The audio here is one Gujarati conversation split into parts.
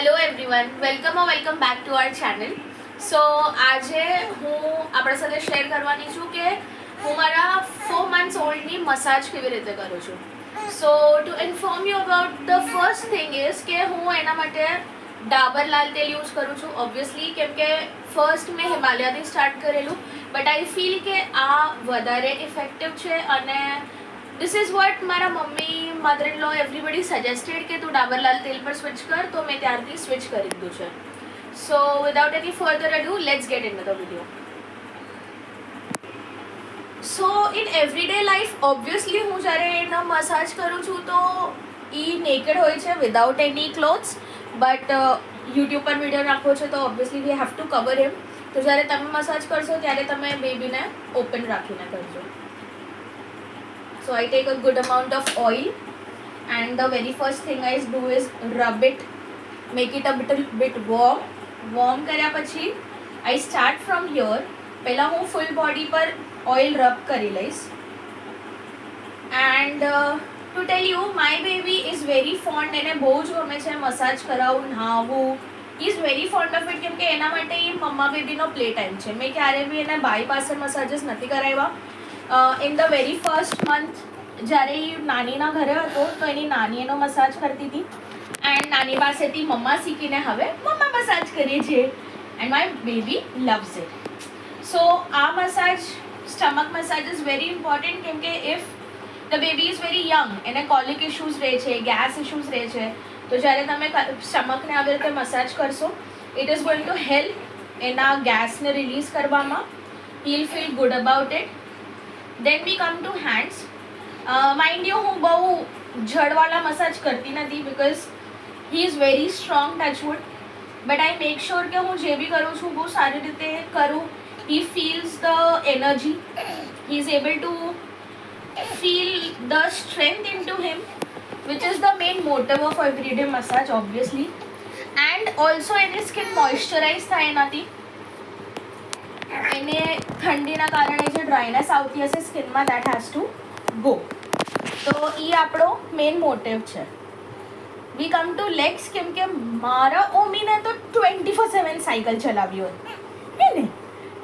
Hello everyone, welcome back to our channel. So આજે હું આપણા સાથે શેર કરવાની છું કે હું મારા 4 months ઓલ્ડની મસાજ કેવી રીતે કરું છું. So to inform you about the first thing is કે હું એના માટે ડાબર લાલ તેલ યુઝ કરું છું ઓબ્વિયસલી, કેમ કે ફર્સ્ટ મેં હિમાલયાથી સ્ટાર્ટ કરેલું, બટ આઈ ફીલ કે આ વધારે ઇફેક્ટિવ છે અને दिस इज़ वॉट મારા mummy, mother in law, everybody suggested કે તું ડાબરલાલ તેલ પર સ્વિચ કર, તો મેં ત્યારથી સ્વિચ કરી દીધું છે. So without any further ado let's get in the video. So in everyday life obviously હું જ્યારે એનો મસાજ કરું છું તો એ નેકેડ હોય છે without any clothes, but YouTube પર વિડીયો નાખવો છે તો obviously we have to cover him. તો જ્યારે તમે મસાજ કરશો ત્યારે તમે બેબીને ઓપન રાખીને કરજો. So I take a good amount of oil and the very first thing I do is rub it, make it a little bit warm. Warm કર્યા પછી I start from here. પહેલાં હું ફૂલ બોડી પર ઓઇલ રબ કરી લઈશ. And to tell you my baby is very fond, એને બહુ જ ગમે છે મસાજ કરાવવું, નહાવું. Is very fond of it, કેમ કે એના માટે એ મમ્મા બેબીનો પ્લે ટાઈમ છે. મેં ક્યારે બી એને ભાઈ પાસે મસાજીસ નથી કરાવ્યા. In the very first month જ્યારે એ નાનીના ઘરે હતો તો એની નાની એનો મસાજ કરતી હતી એન્ડ નાની પાસેથી મમ્મા શીખીને હવે મમ્મા મસાજ કરીએ છીએ and my baby loves it. So આ massage, stomach massage is very important, કેમ કે if the baby is very young, એને કોલિક ઇશ્યુઝ રહે છે, ગેસ ઇશ્યુઝ રહે છે, તો જ્યારે તમે સ્ટમકને આવી રીતે મસાજ કરશો it is going to help એના ગેસને રિલીઝ કરવામાં. He will feel good about it. Then we come to hands. Mind you હું બહુ જડવાળા મસાજ કરતી નથી because he is very strong touchwood, but I make sure કે હું જે બી કરું છું બહુ સારી રીતે કરું. He feels the energy, he is able to feel the strength into him, which is the main motive of everyday massage obviously. And also એની સ્કિન મોઇશ્ચરાઇઝ થાય એનાથી. એને ઠંડીના કારણે જે ડ્રાયનેસ આવતી હશે સ્કિનમાં, દેટ હેઝ ટુ ગો. તો એ આપણો મેઇન મોટિવ છે. વી કમ ટુ લેગ્સ, કેમ કે મારા ઓમીને તો 24/7 સાયકલ ચલાવી હોય હે ને,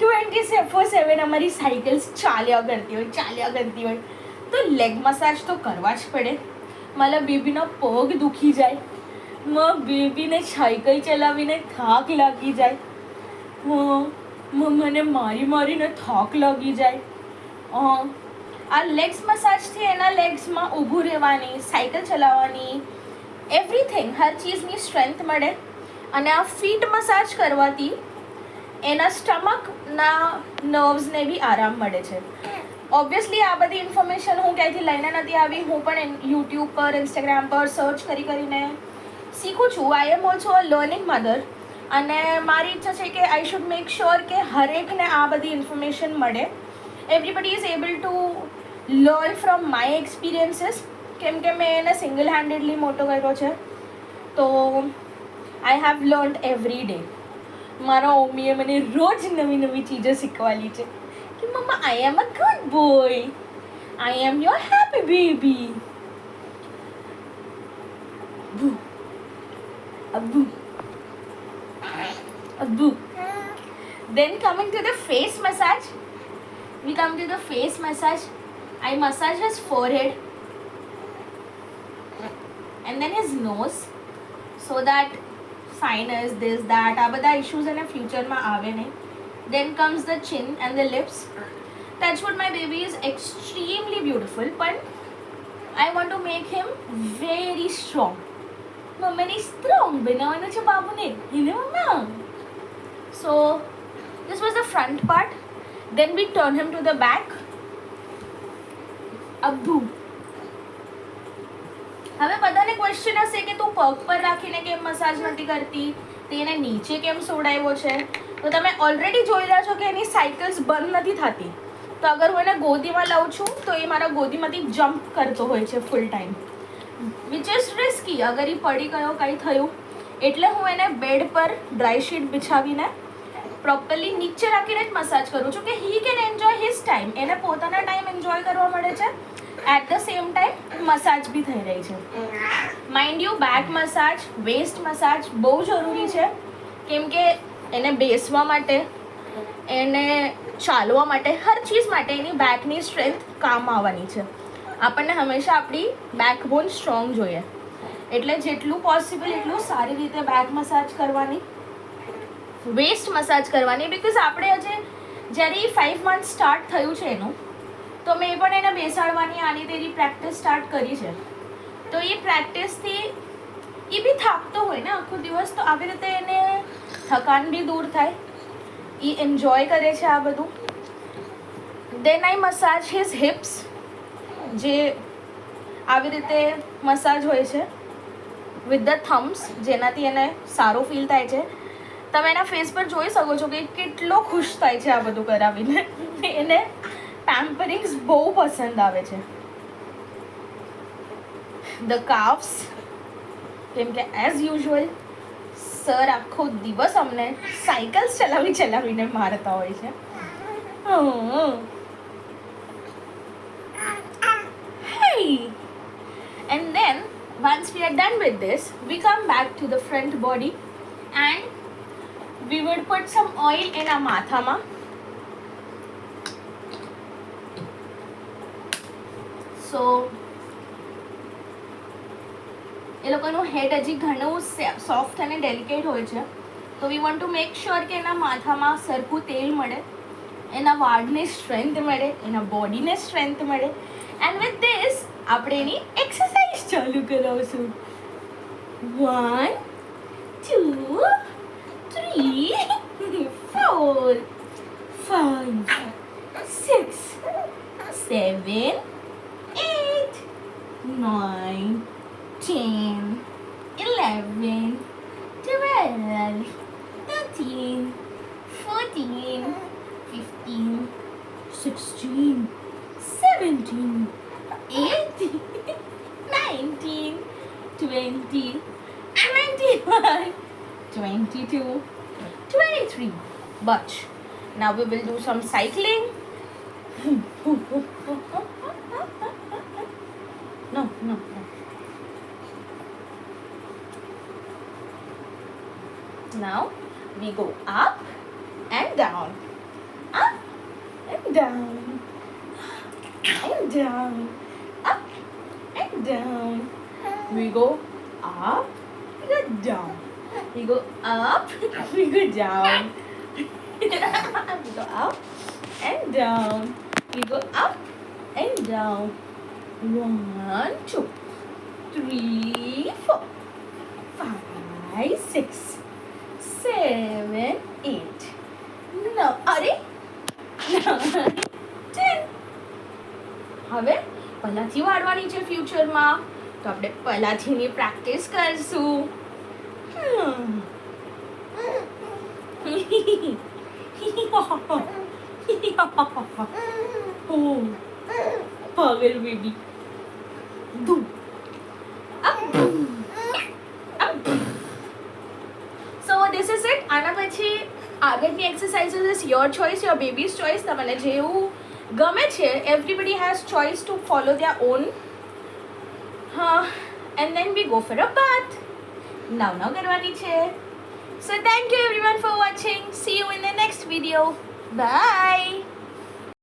24/7 અમારી સાયકલ્સ ચાલ્યા કરતી હોય તો લેગ મસાજ તો કરવા જ પડે. મારા બેબીનો પગ દુખી જાય, મારા બેબીને સાયકલ ચલાવીને થાક લાગી જાય, મને મારીને થાક લાગી જાય. આ લેગ્સ મસાજથી એના લેગ્સમાં ઊભું રહેવાની, સાયકલ ચલાવવાની, એવરીથિંગ, હર ચીઝની સ્ટ્રેન્થ મળે. અને આ ફીટ મસાજ કરવાથી એના સ્ટમકના નર્વ્સને બી આરામ મળે છે. ઓબ્વિયસલી આ બધી ઇન્ફોર્મેશન હું ક્યાંયથી લઈને નથી આવી, હું પણ યુટ્યુબ પર, ઇન્સ્ટાગ્રામ પર સર્ચ કરીને શીખું છું. I am also a learning mother, અને મારી ઈચ્છા છે કે આઈ શુડ મેક શ્યોર કે હરેકને આ બધી ઇન્ફોર્મેશન મળે. Everybody is able to learn from my experiences, કેમ કે મેં એને સિંગલ હેન્ડેડલી મોટો કર્યો છે. તો I have learned every day. મારા મમ્મીએ મને રોજ નવી ચીજો શીખવાડી છે કે મમ્મા I am a good boy, I am your happy baby. Abu. Then coming to the face massage, we come to the face massage. I massage his forehead and then his nose, so that sinus, this, that, આ બધા issues એને ફ્યુચરમાં આવે નહીં. Then comes the chin and the lips. That's what my baby is extremely beautiful, but I want to make him very strong. મમ્મીને સ્ટ્રોંગ બનાવવાનું છે બાબુને, એને મમ્મા. So this was the front part. Then we turn him to the back. Abbu. હવે બધાને ક્વેશ્ચન હશે કે તું પગ પર રાખીને કેમ મસાજ નથી કરતી, તેને નીચે કેમ સોડાવ્યો છે. તો તમે ઓલરેડી જોઈ રહ્યા છો કે એની સાયકલ્સ બંધ નથી થતી. તો અગર હું એને ગોદીમાં લઉં છું તો એ મારા ગોદીમાંથી જમ્પ કરતો હોય છે full time, which is risky. અગર એ પડી ગયો, કંઈ થયું, એટલે હું એને બેડ પર ડ્રાય શીટ બિછાવીને પ્રોપરલી નીચે રાખીને જ મસાજ કરું છું કે he can enjoy his time. એને પોતાના ટાઈમ એન્જોય કરવા મળે છે at the same time massage બી થઈ રહી છે. Mind you back massage, waist massage બહુ જરૂરી છે, કેમ કે એને બેસવા માટે, એને ચાલવા માટે, હર ચીઝ માટે એની બેકની સ્ટ્રેન્થ કામ આવવાની છે. આપણને હંમેશા આપણી બેકબોન સ્ટ્રોંગ જોઈએ, એટલે જેટલું પોસિબલ એટલું સારી રીતે બેક મસાજ કરવાની, વેસ્ટ મસાજ કરવાની. બિકોઝ આપણે જ્યારે 5 મંથ સ્ટાર્ટ થયું છે એનું, તો મેં પણ એને બેસાડવાની આની તેની પ્રેક્ટિસ સ્ટાર્ટ કરી છે. તો એ પ્રેક્ટિસથી એ બી થાકતો હોય ને આખો દિવસ, તો આવી રીતે એને થકાન બી દૂર થાય, એ એન્જોય કરે છે આ બધું. દેન આઈ મસાજ હિઝ હિપ્સ, જે આવી રીતે મસાજ હોય છે વિથ ધ થમ્સ, જેનાથી એને સારું ફીલ થાય છે. તમે એના ફેસ પર જોઈ શકો છો કે કેટલો ખુશ થાય છે આ બધું કરાવીને. એને પેમ્પરિંગ્સ બહુ પસંદ આવે છે. ધ કાફ્સ, કેમ કે એઝ યુઝ્યુઅલ સર આખો દિવસ અમને સાયકલ્સ ચલાવીને મારતા હોય છે. Hey! And then once we are done with this, we come back to the front body and we would put some oil in our mathama. So એ લોકોનું હેડ હજી ઘણું સોફ્ટ અને ડેલિકેટ હોય છે, તો we want to make sure કે એના માથામાં સરખું તેલ મળે, એના વાળને સ્ટ્રેન્થ મળે, એના બોડીને સ્ટ્રેન્થ મળે. એન્ડ વિથ ધીસ આપણે એની એક્સરસાઇઝ ચાલુ કરાવશું. 1 2 3 4 5 6 7 8 9 10 11 12 13 14 15 16 17 18 19 20 21 22 23. But now we will do some cycling. No. Now we go up and down, up and down, and down, up and down. We go up, we go down. We go up, we go down. We go up and down. We go up and down. 1 2 3 4 5 6 7 8 9 અરે 9 10. હવે પહેલાંથી વાળવાની છે ફ્યુચરમાં, તો આપણે પહેલાંથીની પ્રેક્ટિસ કરશું. પાગલ baby. So this is it. આના પછી આગળની exercises is your choice, your baby's choice. તમને જેવું ગમે છે, everybody has choice to follow their own. And then we go for a bath. નવ કરવાની છે. So thank you everyone for watching. See you in the next video. Bye.